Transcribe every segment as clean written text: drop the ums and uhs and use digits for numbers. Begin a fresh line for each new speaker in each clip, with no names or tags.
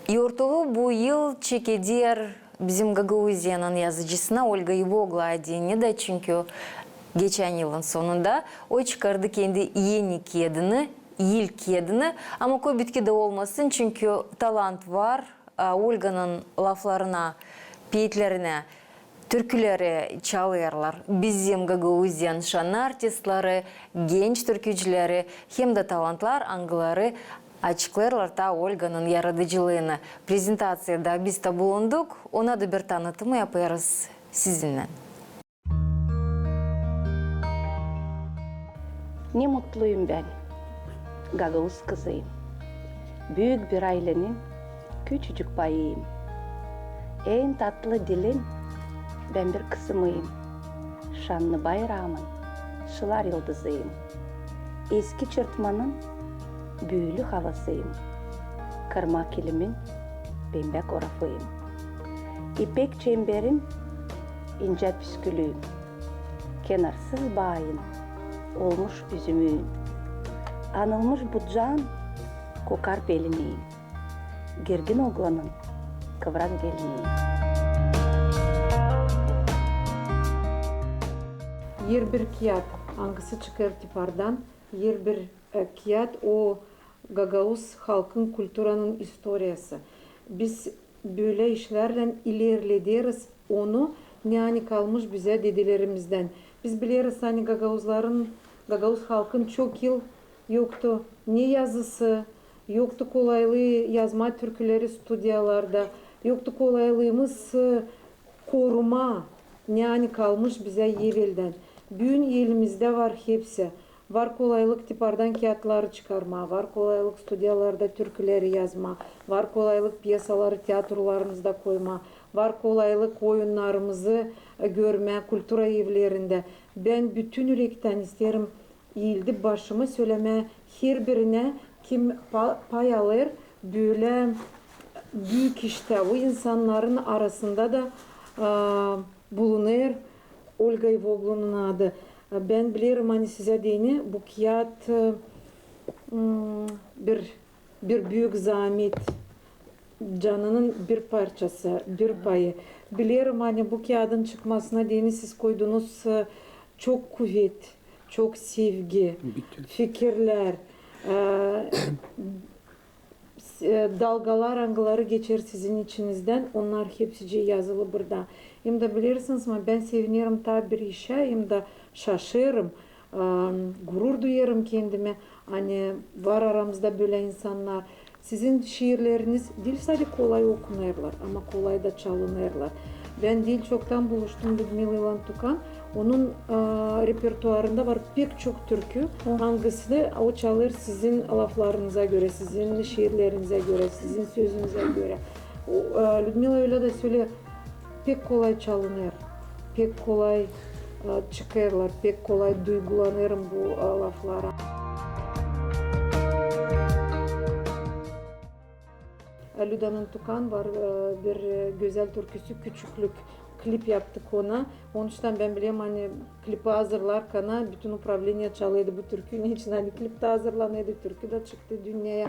Юртулу bu yıl çekediğer bizim Gagauzyan'ın yazıcısına Olga Ivogla adını da çünkü geçen yılın sonunda o çıkardı kendi yeni kedini, ilk kedini ama koy bitki de olmasın çünkü talant var. Olga'nın laflarına, peyitlerine türküleri çalıyorlar. Bizim Gagauzyan şan artistleri, genç türkücüleri hem de talantlar angıları açıklarlar da Olga'nın yaratıcılığını. Prezentasyada biz de bulunduk. Ona da bir tanıtımı yaparız sizinle.
Ne mutluyum ben. Gagavuz kızıyım. Büyük bir ailenin küçücük payıyım. En tatlı dilin ben bir kısmıyım. Şanlı bayrağımın şılar yıldızıyım. Eski çırtmanın büyülü havasıyım. Kırma kilimin pembe korafıyım. İpek çemberin ince püskülüyüm. Kenarsız bağın olmuş üzümüyüm. Anılmış budcan kokar beliniyim. Girgin oğlanın kıvrak geliniyim.
Yer bir kiyat, hangisi çıkar tipardan, yer bir kiyat o Gagavuz halkın kültürünün historiası. Biz böyle işlerle ilerlediyoruz onu yani kalmış bize dedelerimizden. Biz biliriz hani Gagavuz halkın çok yıl yoktu ne yazısı, yoktu kolaylığı yazma türküleri stüdyalarda, yoktu kolaylığımız koruma yani kalmış bize evvelden. Bugün elimizde var hepsi. Var kolaylık tipardan kağıtları çıkarma, var kolaylık stüdyalarda türküleri yazma, var kolaylık piyasaları tiyatrolarımızda koyma, var kolaylık oyunlarımızı görme, kültüra evlerinde. Ben bütün yürekten isterim ildi başımı söyleme her birine kim pay alır böyle büyük işte o insanların arasında da bulunur Olga Ivoglu'nun adı. Ben bilirim hani size deyini bu kağıt bir büyük zahmet canının bir parçası, bir payı. Bilirim hani bu kağıdın çıkmasına deyini siz koydunuz çok kuvvet, çok sevgi, fikirler, dalgalar, angıları geçer sizin içinizden. Onlar hepsi yazılı burada. Hem de bilirsiniz mi ben sevinirim tabi bir işe hem de şaşırırım, gurur duyarım kendime. Hani var aramızda böyle insanlar. Sizin şiirleriniz dil sadece kolay okunurlar ama kolay da çalınırlar. Ben dil çoktan buluştum Ludmila Ivantukan. Onun repertuarında var pek çok türkü. Hangisi o çalır sizin laflarınıza göre, sizin şiirlerinize göre, sizin sözünüze göre. Ludmila öyle de söyle pek kolay çalınır, pek kolay çıkarlar, pek kolay duygulanırım bu laflara. Luda'nın Tukan var bir güzel türküsü küçüklük klip yaptık ona. Onun için ben biliyorum hani klipi hazırlarken bütün upravleniya çalıyordu bu türkünün için hani klip de hazırlanıyordu, türkü de çıktı dünyaya.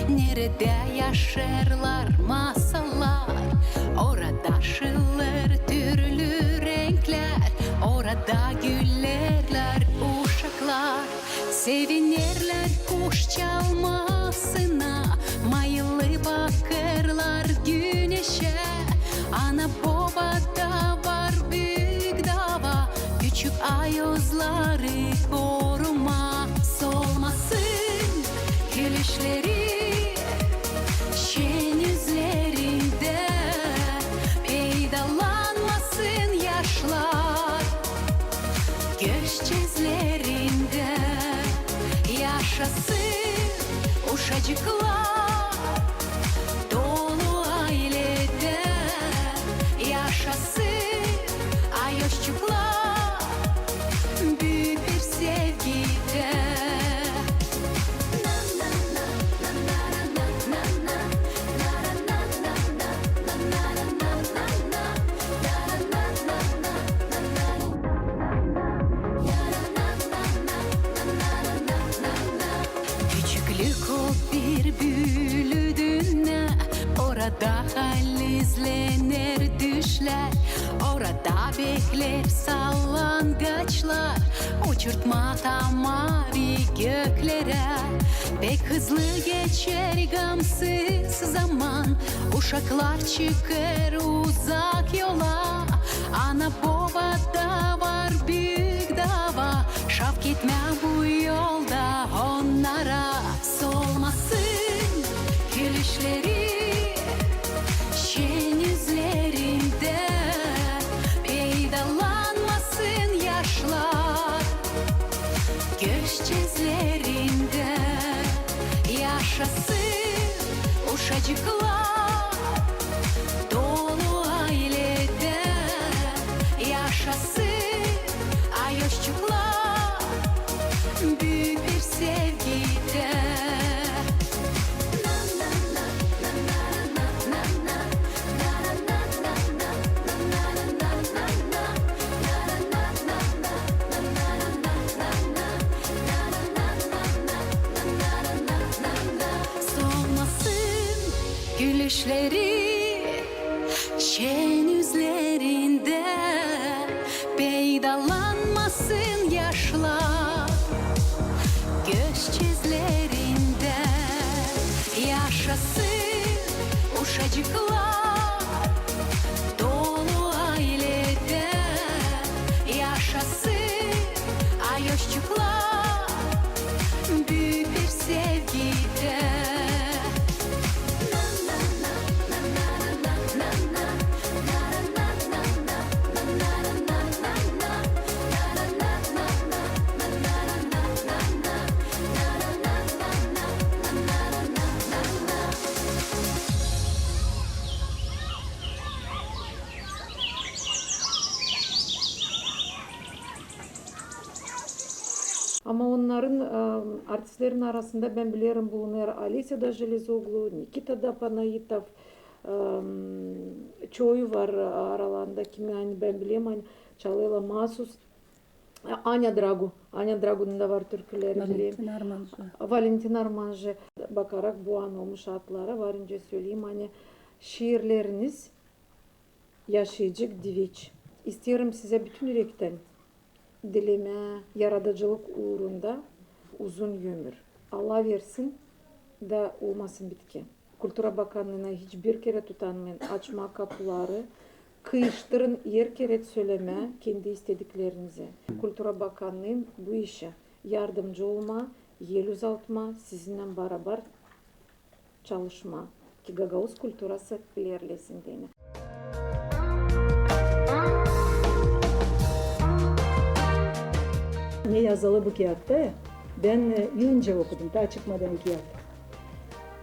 Nerede yaşarlar masallar, orada şıllar türlü renkler, orada güllerler uşaklar, sevinirler kuş çalma. arkasına mayılı bakırlar güneşe. Ana babada var büyük dava, küçük ayozları koruma. Solmasın gülüşleri şen yüzlerinde, peydalanmasın yaşlar göz yaşasın uşacıklar dolu ailede, yaşasın ayoşçuklar büyük bir sevgide. Küçüklük o bir büyülü dünya, orada hal izlenir düşler, orada bekler sallangaçlar, uçurtma tam mavi göklere. Pek hızlı geçer gamsız zaman, uşaklar çıkar uzak yola. Ana babada var büyük dava, şaf gitme bu yolda onlara. Solmasın gülüşleri şen yüzlerinde, peydalanmasın yaşlar göz cezlerinde, yaşasın uşacıklar dolu ailede, yaşasın ayoşçuklar büyük bir sevgide. Solmasın gülüşleri şen yüzlerinde, peydalanmasın yaşlar göz çizlerinde, yaşasın uşacıklar dolu ailede, yaşasın ayoşçuklar büyük bir sevgide.
Ama onların artistlerin arasında ben biliyorum bulunuyor Alisa da Железоглу, Nikita da Panayitov, çoğu var aralarında kim yani ben biliyorum hani çalıyorlar Masus, Anya Dragu, Anya Dragu'nun da var türküleri biliyorum. Valentin Armanjı. Bakarak bu an olmuş adlara varınca söyleyeyim hani şiirleriniz yaşayacak diviç. İstiyorum size bütün yürekten dileme, yaratıcılık uğrunda uzun ömür. Allah versin da olmasın bitki. Kültüra Bakanlığı'na hiçbir kere tutanmayın. Açma kapıları, kıyıştırın yer kere söyleme kendi istediklerinize. Kültüra Bakanlığı'nın bu işe yardımcı olma, yel uzatma, sizinle beraber çalışma ki Gagauz kültürası ilerlesin diye.
Ne yazılı bu kağıtta? Ben yılınca okudum, daha çıkmadan kağıt.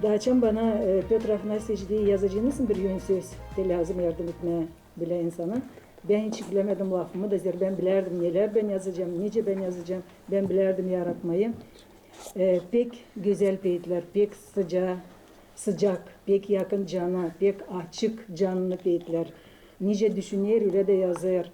Daçan bana Piotr Afanasyevich diye yazıcınızın bir yön söz de lazım yardım etmeye bile insana. Ben hiç bilemedim lafımı da ben bilerdim neler ben yazacağım, nice ben yazacağım, ben bilerdim yaratmayı. Pek güzel beyitler, pek sıcak, pek yakın cana, pek açık canlı beyitler. Nice düşünür öyle de yazar.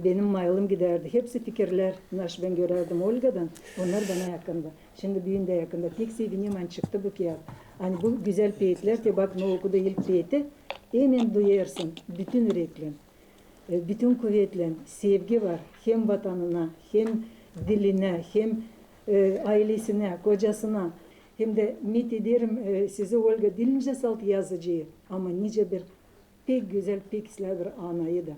Benim mayılım giderdi. Hepsi fikirler. Ben görerdim Olga'dan. Onlar bana yakındı. Şimdi büyüğün de yakında. Pek sevinim çıktı bu kağıt. Hani bu güzel beyitler de bak ne okudu ilk beyti. Hemen duyarsın. Bütün yüreklen, bütün kuvvetle sevgi var. Hem vatanına, hem diline, hem ailesine, kocasına. Hem de ümit ederim size Olga dilince salt yazıcıyı ama nice bir pek güzel, pek güzel bir anayı da.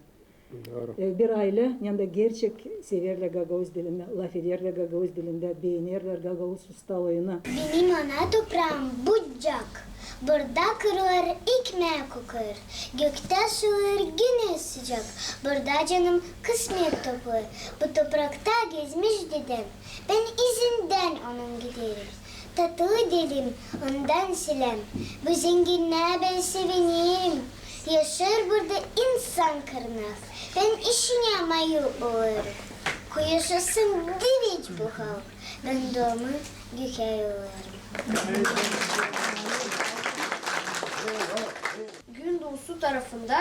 Bir aile yanında gerçek severler Gagavuz dilinde, laf ederler Gagavuz dilinde, beğenirler Gagavuz ustalığını.
Benim ana toprağım bucak. Burada kırılır, ekmeği kokar. Gökte sığır, güneş sıcak. Burada canım kısmet toplar. Bu toprakta gezmiş dedem. Ben izinden onun giderim. Tatlı dilim, ondan silem. Bu zenginliğe ben sevinirim. Yaşar burada insan kırnaz. Ben işine yamayı olurum. Kuyuşasın diviç bu halk. Ben doğumu göke yollarım.
Gündoğusu tarafında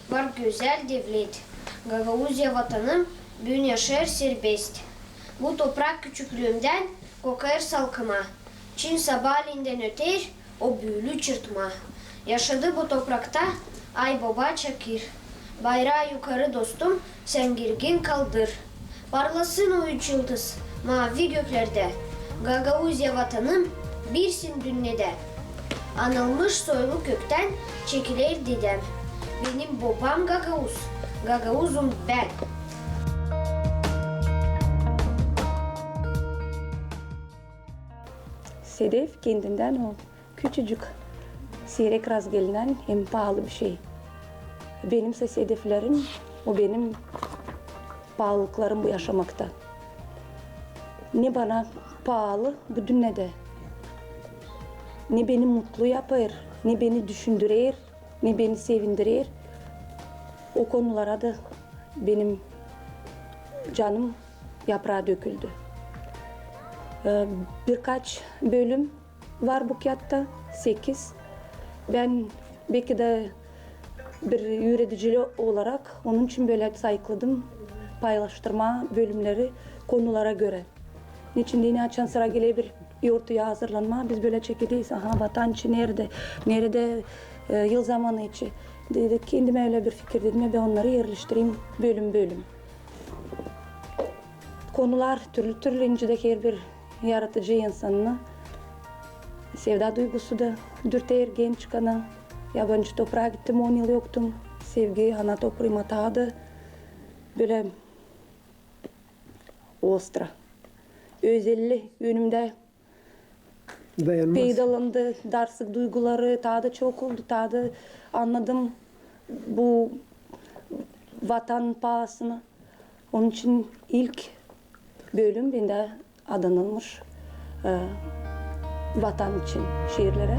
var güzel devlet. Gagavuzya vatanım bugün yaşar serbest. Bu toprak küçüklüğümden kokar salkıma. Çin sabahleyinden öter o büyülü çırtma. Yaşadı bu toprakta ay baba çakır. Bayrağı yukarı dostum sen girgin kaldır. Parlasın o üç yıldız mavi göklerde. Gagavuzya vatanım birsin dünyada. Anılmış soylu kökten çekilir dedem. Benim babam Gagavuz, Gagavuzum ben.
Sedef kendinden o küçücük, seyrek rast gelinen en pahalı bir şey. Benimse sedeflerim, o benim pahalılıklarım bu yaşamakta. Ne bana pahalı bu dünyada. Ne beni mutlu yapar, ne beni düşündürür, ne beni sevindirir. O konulara da benim canım yaprağa döküldü. Birkaç bölüm var bu kağıtta, 8. Ben belki de bir yönetici olarak onun için böyle sayıkladım, paylaştırma bölümleri konulara göre. Niçin dini açan sıra gelebilir, ortaya hazırlanma, biz böyle çekildeyiz, aha vatan içi nerede yıl zamanı içi. Dedik, kendime öyle bir fikir dedim ya ben onları yerleştireyim bölüm bölüm. Konular türlü türlü incedeki her bir yaratıcı insanını sevda duygusu da dürter genç kana. Yabancı toprağa gittim 10 yıl yoktum. Sevgi ana toprağım atadı. Böyle ostra. Özelli önümde peydalandı. Darsık duyguları daha çok oldu. Daha da anladım bu vatan pahasını. Onun için ilk bölüm bende adanılmış vatan için şiirlere.